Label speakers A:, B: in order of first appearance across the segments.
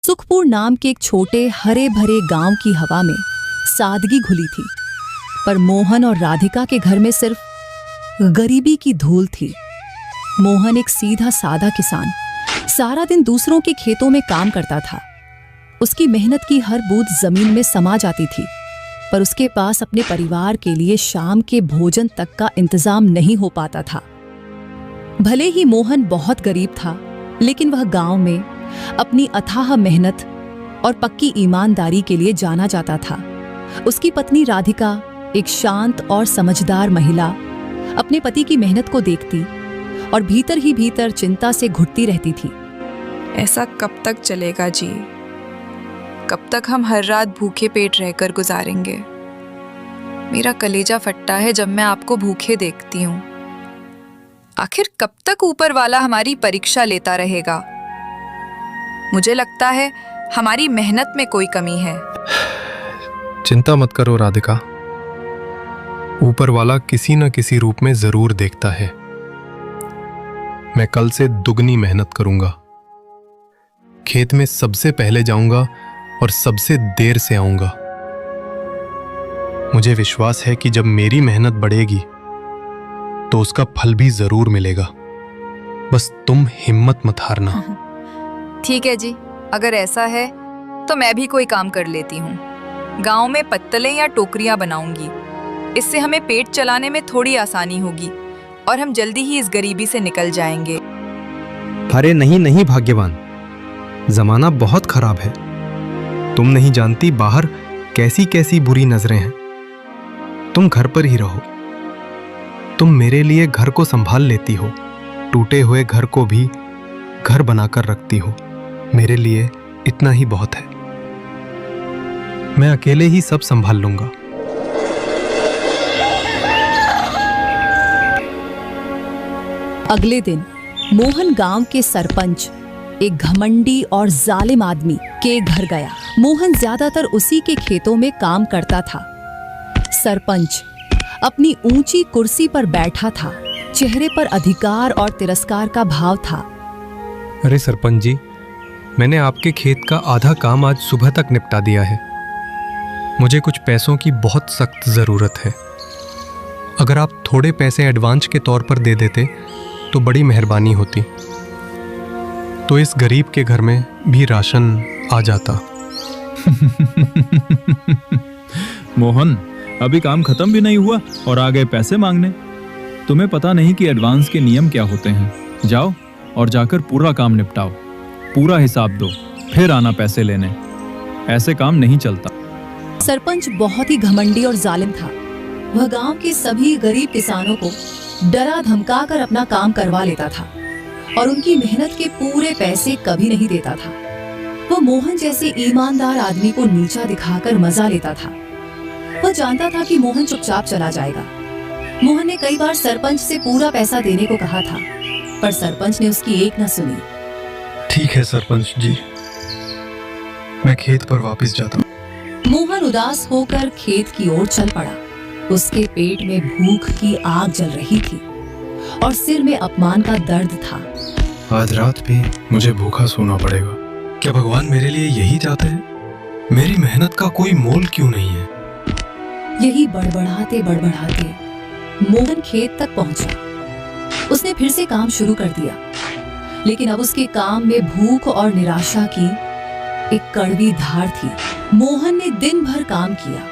A: सुखपुर नाम के एक छोटे हरे भरे गांव की हवा में सादगी घुली थी, पर मोहन और राधिका के घर में सिर्फ गरीबी की धूल थी। मोहन एक सीधा सादा किसान सारा दिन दूसरों के खेतों में काम करता था। उसकी मेहनत की हर बूंद जमीन में समा जाती थी, पर उसके पास अपने परिवार के लिए शाम के भोजन तक का इंतजाम नहीं हो पाता था। भले ही मोहन बहुत गरीब था, लेकिन वह गांव में अपनी अथाह मेहनत और पक्की ईमानदारी के लिए जाना जाता था। उसकी पत्नी राधिका, एक शांत और समझदार महिला, अपने पति की मेहनत को देखती और भीतर ही भीतर चिंता से घुटती रहती थी।
B: ऐसा कब तक चलेगा जी? कब तक हम हर रात भूखे पेट रहकर गुजारेंगे? मेरा कलेजा फटता है जब मैं आपको भूखे देखती हूँ। आखिर कब तक ऊपर वाला हमारी परीक्षा लेता रहेगा? मुझे लगता है हमारी मेहनत में कोई कमी है।
C: चिंता मत करो राधिका, ऊपर वाला किसी न किसी रूप में जरूर देखता है। मैं कल से दुगनी मेहनत करूंगा। खेत में सबसे पहले जाऊंगा और सबसे देर से आऊंगा। मुझे विश्वास है कि जब मेरी मेहनत बढ़ेगी तो उसका फल भी जरूर मिलेगा। बस तुम हिम्मत मत हारना।
B: ठीक है जी, अगर ऐसा है तो मैं भी कोई काम कर लेती हूँ। गांव में पत्तलें या टोकरियां बनाऊंगी। इससे हमें पेट चलाने में थोड़ी आसानी होगी और हम जल्दी ही इस गरीबी से निकल जाएंगे।
D: अरे नहीं नहीं भाग्यवान, जमाना बहुत खराब है। तुम नहीं जानती बाहर कैसी कैसी बुरी नजरें हैं। तुम घर पर ही रहो। तुम मेरे लिए घर को संभाल लेती हो, टूटे हुए घर को भी घर बनाकर रखती हो। मेरे लिए इतना ही बहुत है। मैं अकेले ही सब संभाल लूंगा।
A: अगले दिन मोहन गांव के सरपंच, एक घमंडी और जालिम आदमी के घर गया। मोहन ज्यादातर उसी के खेतों में काम करता था। सरपंच अपनी ऊंची कुर्सी पर बैठा था। चेहरे पर अधिकार और तिरस्कार का भाव था।
D: अरे सरपंच जी, मैंने आपके खेत का आधा काम आज सुबह तक निपटा दिया है। मुझे कुछ पैसों की बहुत सख्त ज़रूरत है। अगर आप थोड़े पैसे एडवांस के तौर पर दे देते तो बड़ी मेहरबानी होती, तो इस गरीब के घर में भी राशन आ जाता।
E: मोहन, अभी काम खत्म भी नहीं हुआ और आ गए पैसे मांगने। तुम्हें पता नहीं कि एडवांस के नियम क्या होते हैं। जाओ और जाकर पूरा काम निपटाओ, पूरा हिसाब दो, फिर आना पैसे लेने। ऐसे काम नहीं चलता।
A: सरपंच बहुत ही घमंडी और जालिम था। वह गांव के सभी गरीब किसानों को डरा धमका कर अपना काम करवा लेता था और उनकी मेहनत के पूरे पैसे कभी नहीं देता था। वह मोहन जैसे ईमानदार आदमी को नीचा दिखाकर मजा लेता था। वह जानता था कि मोहन चुपचाप चला जाएगा। मोहन ने कई बार सरपंच से पूरा पैसा देने को कहा था, पर सरपंच ने उसकी एक न सुनी।
C: ठीक है सरपंच जी, मैं खेत पर वापस जाता हूँ।
A: मोहन उदास होकर खेत की ओर चल पड़ा। उसके पेट में भूख की आग जल रही थी और सिर में अपमान का दर्द था।
C: आज रात भी मुझे भूखा सोना पड़ेगा। क्या भगवान मेरे लिए यही चाहते हैं? मेरी मेहनत का कोई मोल क्यों नहीं है?
A: यही बड़बड़ाते बड़बड़ाते मोहन खेत तक पहुंचा। उसने फिर से काम शुरू कर दिया, लेकिन अब उसके काम में भूख और निराशा की एक कड़वी धार थी। मोहन ने दिन भर काम किया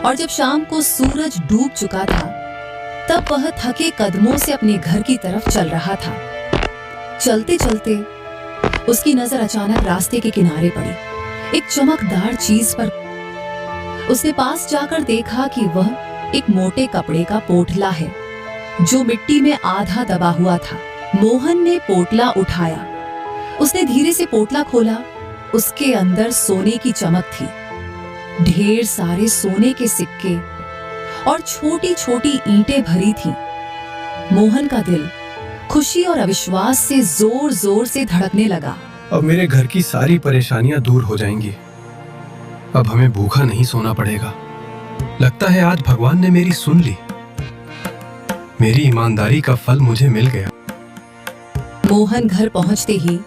A: और जब शाम को सूरज डूब चुका था, तब वह थके कदमों से अपने घर की तरफ चल रहा था। चलते चलते उसकी नजर अचानक रास्ते के किनारे पड़ी, एक चमकदार चीज पर। उसने पास जाकर देखा कि वह एक मोटे कपड़े का पोटला है जो मिट्टी में आधा दबा हुआ था। मोहन ने पोटला उठाया। उसने धीरे से पोटला खोला। उसके अंदर सोने की चमक थी। ढेर सारे सोने के सिक्के और छोटी छोटी ईंटें भरी थी। मोहन का दिल खुशी और अविश्वास से जोर जोर से धड़कने लगा।
C: अब मेरे घर की सारी परेशानियां दूर हो जाएंगी। अब हमें भूखा नहीं सोना पड़ेगा। लगता है आज भगवान ने मेरी सुन ली। मेरी ईमानदारी का फल मुझे मिल गया।
A: मोहन घर पहुंचते ही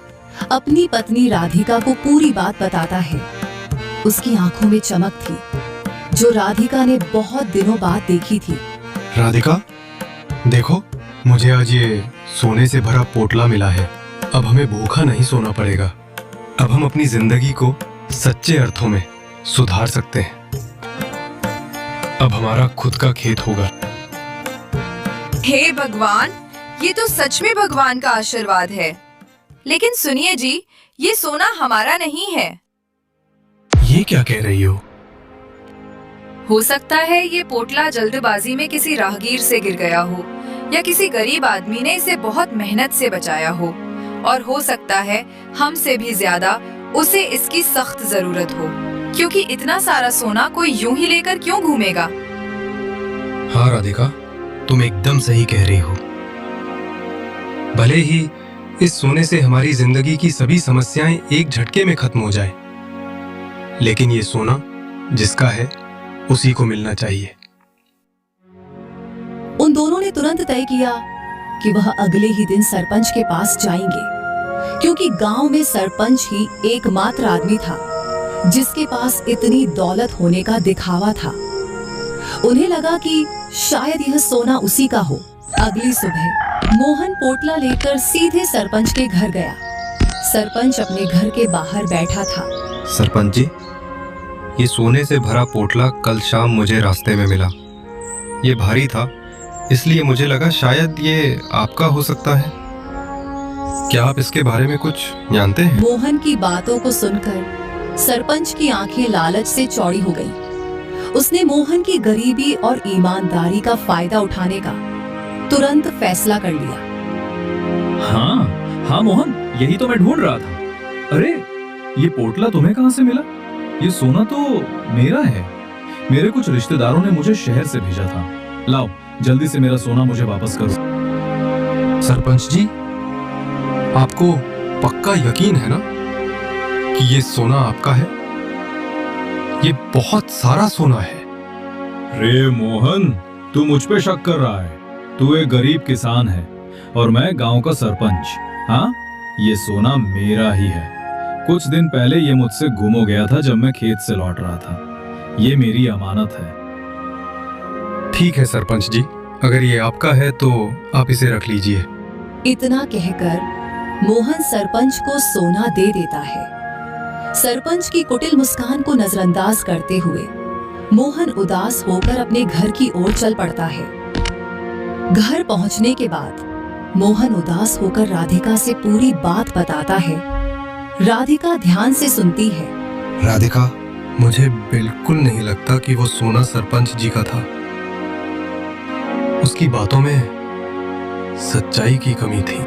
A: अपनी पत्नी राधिका को पूरी बात बताता है। उसकी आंखों में चमक थी जो राधिका ने बहुत दिनों बाद देखी थी।
C: राधिका, देखो, मुझे आज ये सोने से भरा पोटला मिला है। अब हमें भूखा नहीं सोना पड़ेगा। अब हम अपनी जिंदगी को सच्चे अर्थों में सुधार सकते हैं। अब हमारा खुद का खेत होगा।
B: हे भगवान, ये तो सच में भगवान का आशीर्वाद है। लेकिन सुनिए जी, ये सोना हमारा नहीं है।
C: ये क्या कह रही
B: हो सकता है ये पोटला जल्दबाजी में किसी राहगीर से गिर गया हो, या किसी गरीब आदमी ने इसे बहुत मेहनत से बचाया हो, और हो सकता है हमसे भी ज्यादा उसे इसकी सख्त जरूरत हो, क्योंकि इतना सारा सोना कोई यूं ही लेकर क्यों घूमेगा।
C: हाँ राधिका, तुम एकदम सही कह रही हो। भले ही इस सोने से हमारी जिंदगी की सभी समस्याएं एक झटके में खत्म हो जाए, लेकिन ये सोना जिसका है उसी को मिलना चाहिए।
A: उन दोनों ने तुरंत तय किया कि वह अगले ही दिन सरपंच के पास जाएंगे, क्योंकि गांव में सरपंच ही एकमात्र आदमी था जिसके पास इतनी दौलत होने का दिखावा था। उन्हें लगा कि शायद यह सोना उसी का हो। अगली सुबह मोहन पोटला लेकर सीधे सरपंच के घर गया। सरपंच अपने घर के बाहर बैठा था।
C: सरपंच जी, ये सोने से भरा पोटला कल शाम मुझे रास्ते में मिला। ये भारी था, इसलिए मुझे लगा शायद ये आपका हो सकता है। क्या आप इसके बारे में कुछ जानते हैं?
A: मोहन की बातों को सुनकर सरपंच की आंखें लालच से चौड़ी हो गईं। उसने मोहन की गरीबी और ईमानदारी का फायदा उठाने का तुरंत फैसला कर लिया।
E: हाँ मोहन, यही तो मैं ढूंढ रहा था। अरे, ये पोटला तुम्हें कहाँ से मिला? ये सोना तो मेरा है। मेरे कुछ रिश्तेदारों ने मुझे शहर से भेजा था। लाओ, जल्दी से मेरा सोना मुझे वापस करो।
C: सरपंच जी, आपको पक्का यकीन है ना कि ये सोना आपका है? ये बहुत सारा सोना है।
E: रे मोहन, तू मुझ पे शक कर रहा है? तू एक गरीब किसान है और मैं गांव का सरपंच। हाँ, ये सोना मेरा ही है। कुछ दिन पहले ये मुझसे गुम हो गया था जब मैं खेत से लौट रहा था। ये मेरी अमानत है।
C: ठीक है सरपंच जी, अगर ये आपका है तो आप इसे रख लीजिए।
A: इतना कहकर मोहन सरपंच को सोना दे देता है। सरपंच की कुटिल मुस्कान को नजरअंदाज करते हुए मोहन उदास होकर अपने घर की ओर चल पड़ता है। घर पहुंचने के बाद मोहन उदास होकर राधिका से पूरी बात बताता है। राधिका ध्यान से सुनती है।
C: राधिका, मुझे बिल्कुल नहीं लगता कि वो सोना सरपंच जी का था। उसकी बातों में सच्चाई की कमी थी।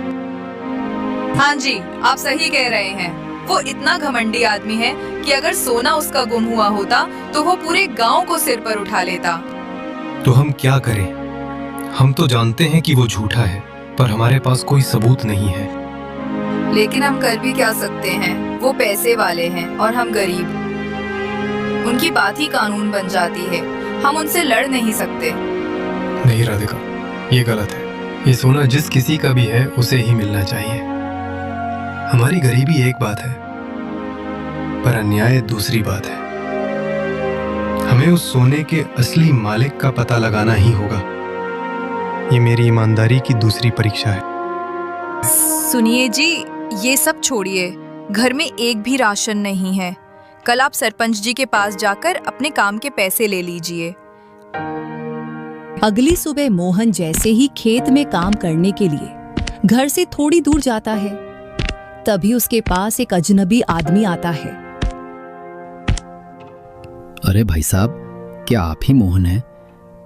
B: हाँ जी, आप सही कह रहे हैं। वो इतना घमंडी आदमी है कि अगर सोना उसका गुम हुआ होता तो वो पूरे गांव को सिर पर उठा लेता।
C: तो हम क्या करें? हम तो जानते हैं कि वो झूठा है, पर हमारे पास कोई सबूत नहीं है।
B: लेकिन हम कर भी क्या सकते हैं? वो पैसे वाले हैं और हम गरीब। उनकी बात ही कानून बन जाती है। हम उनसे लड़ नहीं सकते।
C: नहीं राधिका, ये गलत है। ये सोना जिस किसी का भी है उसे ही मिलना चाहिए। हमारी गरीबी एक बात है, पर अन्याय दूसरी बात है। हमें उस सोने के असली मालिक का पता लगाना ही होगा। ये मेरी ईमानदारी की दूसरी परीक्षा है।
B: सुनिए जी, ये सब छोड़िए। घर में एक भी राशन नहीं है। कल आप सरपंच जी के पास जाकर अपने काम के पैसे ले लीजिए।
A: अगली सुबह मोहन जैसे ही खेत में काम करने के लिए घर से थोड़ी दूर जाता है, तभी उसके पास एक अजनबी आदमी आता है।
F: अरे भाई साहब, क्या आप ही मोहन हैं?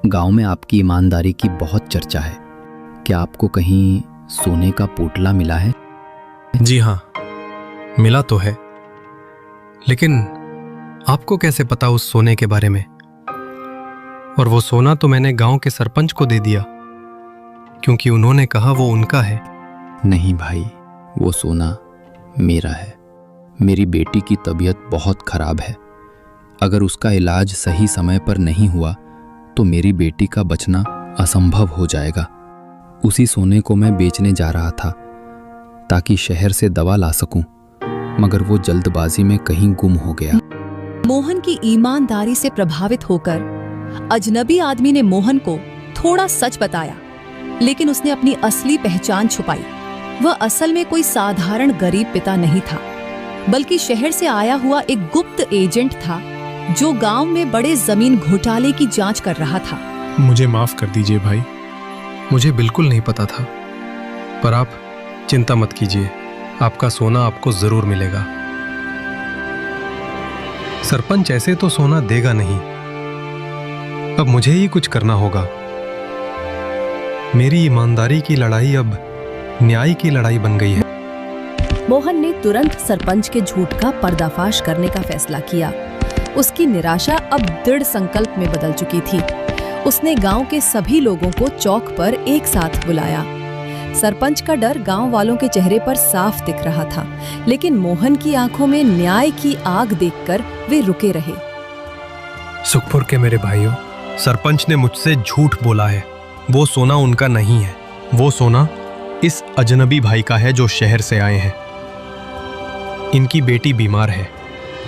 F: गांव में आपकी ईमानदारी की बहुत चर्चा है। क्या आपको कहीं सोने का पोटला मिला है?
C: जी हाँ, मिला तो है, लेकिन आपको कैसे पता उस सोने के बारे में? और वो सोना तो मैंने गांव के सरपंच को दे दिया, क्योंकि उन्होंने कहा वो उनका है।
F: नहीं भाई, वो सोना मेरा है। मेरी बेटी की तबीयत बहुत खराब है। अगर उसका इलाज सही समय पर नहीं हुआ तो मेरी बेटी का बचना असंभव हो जाएगा। उसी सोने को मैं बेचने जा रहा था ताकि शहर से दवा ला सकूं। मगर वो जल्दबाजी में कहीं गुम हो गया।
A: मोहन की ईमानदारी से प्रभावित होकर अजनबी आदमी ने मोहन को थोड़ा सच बताया, लेकिन उसने अपनी असली पहचान छुपाई। वह असल में कोई साधारण गरीब पिता नहीं था, बल्कि शहर से आया हुआ एक गुप्त एजेंट था जो गांव में बड़े जमीन घोटाले की जांच कर रहा था।
C: मुझे माफ कर दीजिए भाई, मुझे बिल्कुल नहीं पता था। पर आप चिंता मत कीजिए, आपका सोना आपको जरूर मिलेगा। सरपंच ऐसे तो सोना देगा नहीं, अब मुझे ही कुछ करना होगा। मेरी ईमानदारी की लड़ाई अब न्याय की लड़ाई बन गई है।
A: मोहन ने तुरंत सरपंच के झूठ का पर्दाफाश करने का फैसला किया। उसकी निराशा अब दृढ़ संकल्प में बदल चुकी थी। उसने गांव के सभी लोगों को चौक पर एक साथ बुलाया। सरपंच का डर गांव वालों के चेहरे पर साफ दिख रहा था, लेकिन मोहन की आंखों में न्याय की आग देखकर वे रुके रहे।
C: सुखपुर के मेरे भाइयों, सरपंच ने मुझसे झूठ बोला है। वो सोना उनका नहीं है, वो सोना इस अजनबी भाई का है जो शहर से आए हैं। इनकी बेटी बीमार है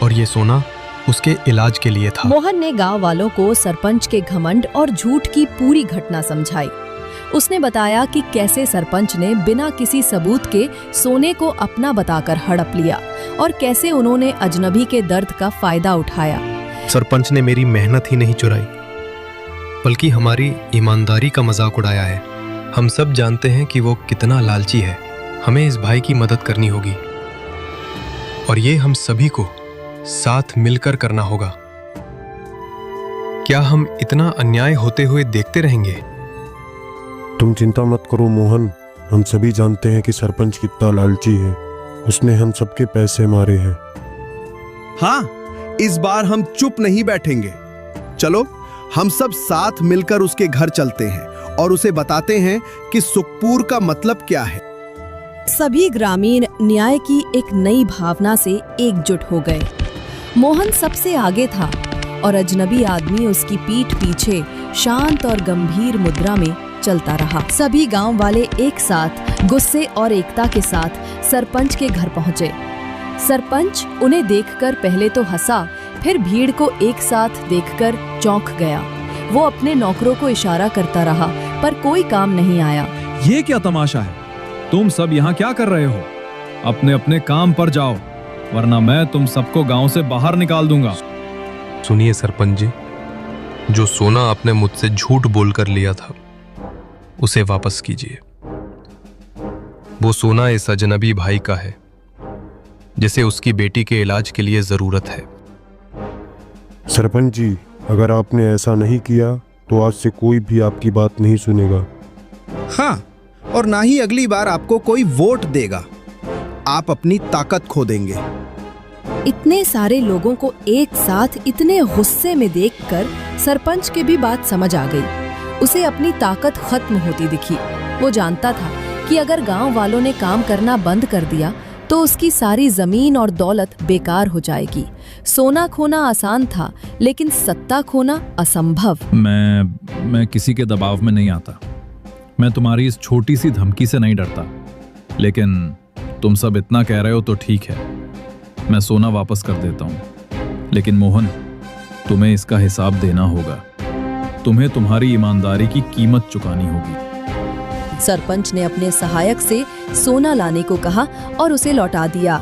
C: और ये सोना उसके इलाज के लिए था।
A: मोहन ने गांव वालों को सरपंच के घमंड और झूठ की पूरी घटना समझाई। उसने बताया कि कैसे सरपंच ने बिना किसी सबूत के सोने को अपना बताकर हड़प लिया और कैसे उन्होंने अजनबी के दर्द का फायदा उठाया।
C: सरपंच ने मेरी मेहनत ही नहीं चुराई, बल्कि हमारी ईमानदारी का मजाक उड़ाया है। हम सब जानते हैं कि वो कितना लालची है। हमें इस भाई की मदद करनी होगी और ये हम सभी को साथ मिलकर करना होगा। क्या हम इतना अन्याय होते हुए देखते रहेंगे?
G: तुम चिंता मत करो मोहन, हम सभी जानते हैं कि सरपंच कितना लालची है। उसने हम सबके पैसे मारे हैं।
H: हाँ, इस बार हम चुप नहीं बैठेंगे। चलो हम सब साथ मिलकर उसके घर चलते हैं और उसे बताते हैं कि सुखपुर का मतलब क्या है।
A: सभी ग्रामीण न्याय की एक नई भावना से एकजुट हो गए। मोहन सबसे आगे था और अजनबी आदमी उसकी पीठ पीछे शांत और गंभीर मुद्रा में चलता रहा। सभी गांव वाले एक साथ गुस्से और एकता के साथ सरपंच के घर पहुंचे। सरपंच उन्हें देखकर पहले तो हंसा, फिर भीड़ को एक साथ देखकर चौंक गया। वो अपने नौकरों को इशारा करता रहा, पर कोई काम नहीं आया।
E: ये क्या तमाशा है? तुम सब यहाँ क्या कर रहे हो? अपने अपने काम पर जाओ, वरना मैं तुम सबको गांव से बाहर निकाल दूंगा।
C: सुनिए सरपंच जी, जो सोना आपने मुझसे झूठ बोलकर लिया था उसे वापस कीजिए। वो सोना इस अजनबी भाई का है जिसे उसकी बेटी के इलाज के लिए जरूरत है।
G: सरपंच जी, अगर आपने ऐसा नहीं किया तो आज से कोई भी आपकी बात नहीं सुनेगा।
H: हाँ, और ना ही अगली बार आपको कोई वोट देगा। आप अपनी ताकत खो देंगे।
A: इतने सारे लोगों को एक साथ इतने गुस्से में देखकर सरपंच की भी बात समझ आ गई। उसे अपनी ताकत खत्म होती दिखी। वो जानता था कि अगर गांव वालों ने काम करना बंद कर दिया तो उसकी सारी जमीन और दौलत बेकार हो जाएगी। सोना खोना आसान था, लेकिन सत्ता खोना असंभव।
E: मैं किसी के दबाव में नहीं आता। मैं तुम्हारी इस छोटी सी धमकी से नहीं डरता, लेकिन तुम सब इतना कह रहे हो तो ठीक है, मैं सोना वापस कर देता हूं। लेकिन मोहन, तुम्हें इसका हिसाब देना होगा। तुम्हें तुम्हारी ईमानदारी की कीमत चुकानी होगी।
A: सरपंच ने अपने सहायक से सोना लाने को कहा और उसे लौटा दिया।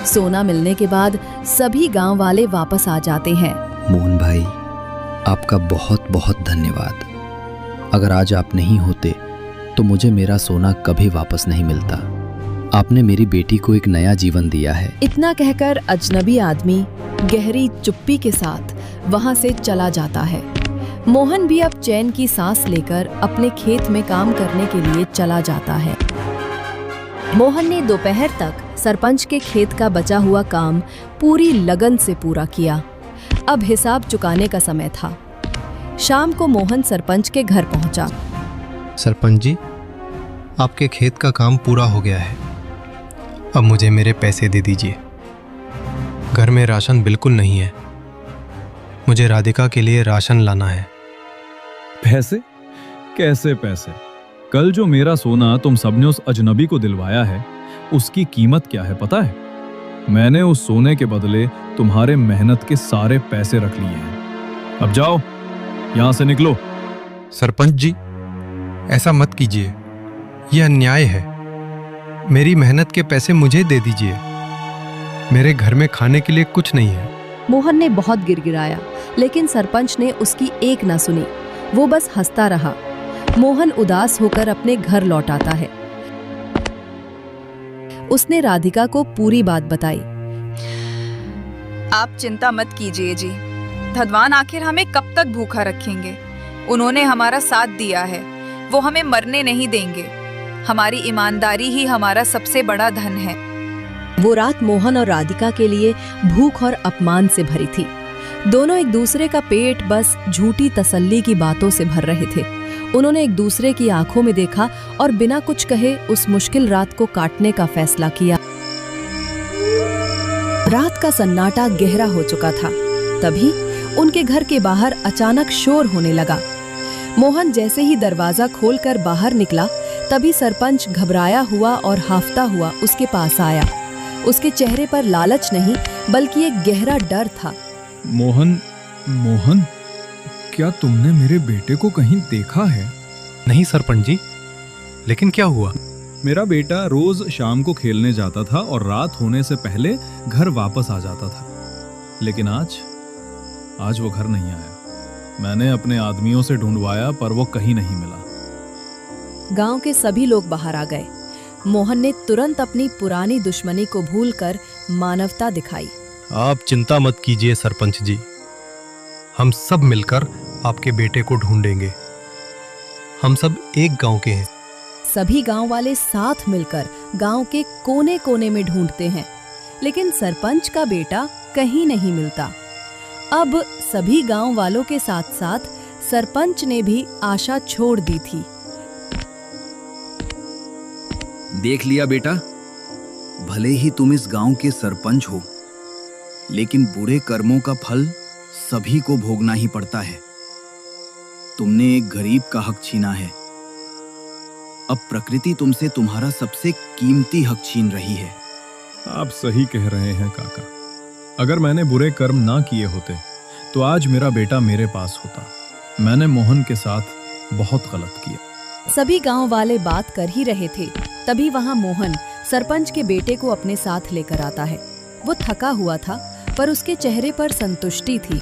A: सोना मिलने के बाद सभी गांव वाले वापस आ जाते हैं।
F: मोहन भाई, आपका बहुत बहुत धन्यवाद। अगर आज आप नहीं होते तो मुझे मेरा सोना कभी वापस नहीं मिलता। आपने मेरी बेटी को एक नया जीवन दिया है।
A: इतना कहकर अजनबी आदमी गहरी चुप्पी के साथ वहां से चला जाता है। मोहन भी अब चैन की सांस लेकर अपने खेत में काम करने के लिए चला जाता है। मोहन ने दोपहर तक सरपंच के खेत का बचा हुआ काम पूरी लगन से पूरा किया। अब हिसाब चुकाने का समय था। शाम को मोहन सरपंच के घर पहुंचा।
C: सरपंच जी, आपके खेत का काम पूरा हो गया है। अब मुझे मेरे पैसे दे दीजिए। घर में राशन बिल्कुल नहीं है। मुझे राधिका के लिए राशन लाना है।
E: पैसे? कैसे पैसे? कल जो मेरा सोना तुम सबने उस अजनबी को दिलवाया है, उसकी कीमत क्या है पता है? मैंने उस सोने के बदले तुम्हारे मेहनत के सारे पैसे रख लिए हैं। अब जाओ, यहां से निकलो।
C: सरपंच जी, ऐसा मत कीजिए, यह अन्याय है। मेरी मेहनत के पैसे मुझे दे दीजिए। मेरे घर में खाने के लिए कुछ नहीं है।
I: मोहन ने बहुत गिड़गिड़ाया, लेकिन सरपंच ने उसकी एक ना सुनी। वो बस हंसता रहा। मोहन उदास होकर अपने घर लौट आता है। उसने राधिका को पूरी बात बताई।
B: आप चिंता मत कीजिए जी, भगवान आखिर हमें कब तक भूखा रखेंगे? उन्होंने हमारा साथ दिया है, वो हमें मरने नहीं देंगे। हमारी ईमानदारी ही हमारा सबसे बड़ा धन है।
I: वो रात मोहन और राधिका के लिए भूख और अपमान से भरी थी। दोनों एक दूसरे का पेट बस झूठी तसल्ली की बातों से भर रहे थे। उन्होंने एक दूसरे की आंखों में देखा और बिना कुछ कहे उस मुश्किल रात को काटने का फैसला किया। रात का सन्नाटा गहरा हो चुका था। तभी उनके घर के बाहर अचानक शोर होने लगा। मोहन जैसे ही दरवाजा खोलकर बाहर निकला, तभी सरपंच घबराया हुआ और हाफता हुआ उसके पास आया। उसके चेहरे पर लालच नहीं, बल्कि एक गहरा डर था।
E: मोहन, मोहन, क्या तुमने मेरे बेटे को कहीं देखा है?
C: नहीं सरपंच जी, लेकिन क्या हुआ?
E: मेरा बेटा रोज शाम को खेलने जाता था और रात होने से पहले घर वापस आ जाता था। लेकिन आज वो घर नहीं आया। मैंने अपने आदमियों से ढूंढवाया, पर वो कहीं नहीं मिला।
I: गांव के सभी लोग बाहर आ गए। मोहन ने तुरंत अपनी पुरानी दुश्मनी को भूलकर मानवता दिखाई।
C: आप चिंता मत कीजिए सरपंच जी, हम सब मिलकर आपके बेटे को ढूंढेंगे। हम सब एक गांव के हैं।
I: सभी गांव वाले साथ मिलकर गांव के कोने कोने में ढूंढते हैं, लेकिन सरपंच का बेटा कहीं नहीं मिलता। अब सभी गांव वालों के साथ साथ सरपंच ने भी आशा छोड़ दी थी।
J: देख लिया बेटा, भले ही तुम इस गांव के सरपंच हो, लेकिन बुरे कर्मों का फल सभी को भोगना ही पड़ता है। तुमने एक गरीब का हक छीना है। अब प्रकृति तुमसे तुम्हारा सबसे कीमती हक छीन रही है।
E: आप सही कह रहे हैं काका। अगर मैंने बुरे कर्म ना किए होते तो आज मेरा बेटा मेरे पास होता। मैंने मोहन के साथ बहुत गलत किया।
I: सभी गांव वाले बात कर ही रहे थे, तभी वहां मोहन सरपंच के बेटे को अपने साथ लेकर आता है। वो थका हुआ था, पर उसके चेहरे पर संतुष्टि थी।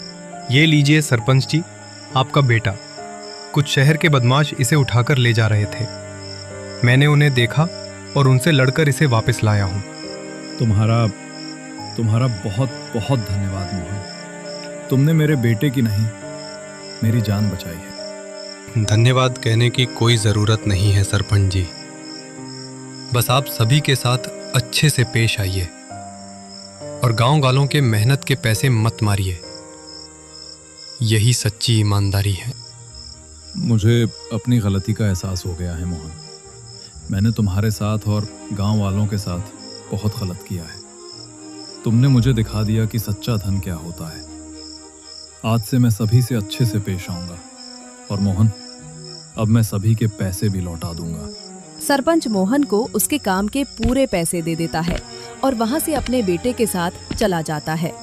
C: ये लीजिए सरपंच जी, आपका बेटा। कुछ शहर के बदमाश इसे उठाकर ले जा रहे थे। मैंने उन्हें देखा और उनसे लड़कर इसे वापस लाया हूँ।
E: तुम्हारा बहुत बहुत धन्यवाद मोहन। तुमने मेरे बेटे की नहीं, मेरी जान बचाई है।
C: धन्यवाद कहने की कोई ज़रूरत नहीं है सरपंच जी। बस आप सभी के साथ अच्छे से पेश आइए और गांव वालों के मेहनत के पैसे मत मारिए। यही सच्ची ईमानदारी है।
E: मुझे अपनी गलती का एहसास हो गया है मोहन। मैंने तुम्हारे साथ और गांव वालों के साथ बहुत गलत किया है। तुमने मुझे दिखा दिया कि सच्चा धन क्या होता है। आज से मैं सभी से अच्छे से पेश आऊंगा और मोहन, अब मैं सभी के पैसे भी लौटा दूंगा।
I: सरपंच मोहन को उसके काम के पूरे पैसे दे देता है और वहां से अपने बेटे के साथ चला जाता है।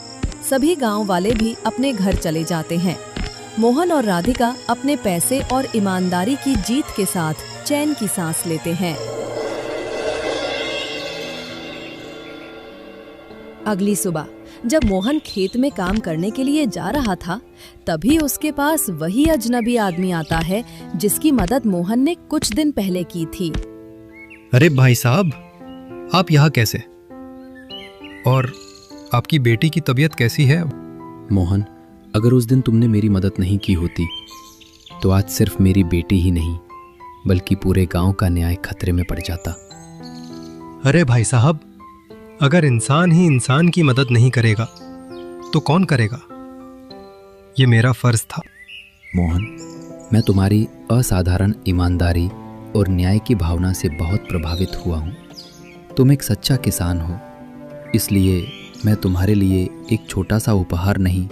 I: सभी गांव वाले भी अपने घर चले जाते हैं। मोहन और राधिका अपने पैसे और ईमानदारी की जीत के साथ चैन की सांस लेते हैं। अगली सुबह जब मोहन खेत में काम करने के लिए जा रहा था, तभी उसके पास वही अजनबी आदमी आता है जिसकी मदद मोहन ने कुछ दिन पहले की थी।
C: अरे भाई साहब, आप यहाँ कैसे? और आपकी बेटी की तबीयत कैसी है?
F: मोहन, अगर उस दिन तुमने मेरी मदद नहीं की होती तो आज सिर्फ मेरी बेटी ही नहीं बल्कि पूरे गांव का न्याय खतरे में पड़ जाता।
C: अरे भाई साहब, अगर इंसान ही इंसान की मदद नहीं करेगा तो कौन करेगा? ये मेरा फर्ज था।
F: मोहन, मैं तुम्हारी असाधारण ईमानदारी और न्याय की भावना से बहुत प्रभावित हुआ हूँ। तुम एक सच्चा किसान हो, इसलिए मैं तुम्हारे लिए एक छोटा सा उपहार नहीं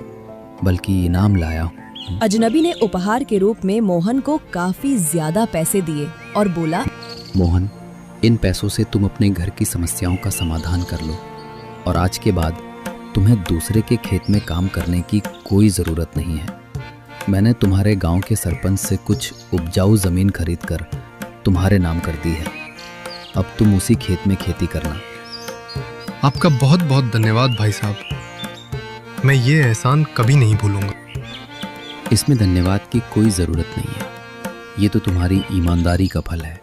F: बल्कि इनाम लाया हूँ।
I: अजनबी ने उपहार के रूप में मोहन को काफी ज्यादा पैसे दिए और बोला,
F: मोहन, इन पैसों से तुम अपने घर की समस्याओं का समाधान कर लो और आज के बाद तुम्हें दूसरे के खेत में काम करने की कोई ज़रूरत नहीं है। मैंने तुम्हारे गांव के सरपंच से कुछ उपजाऊ ज़मीन खरीदकर तुम्हारे नाम कर दी है। अब तुम उसी खेत में खेती करना।
C: आपका बहुत बहुत धन्यवाद भाई साहब। मैं ये एहसान कभी नहीं भूलूंगा।
F: इसमें धन्यवाद की कोई ज़रूरत नहीं है, ये तो तुम्हारी ईमानदारी का फल है।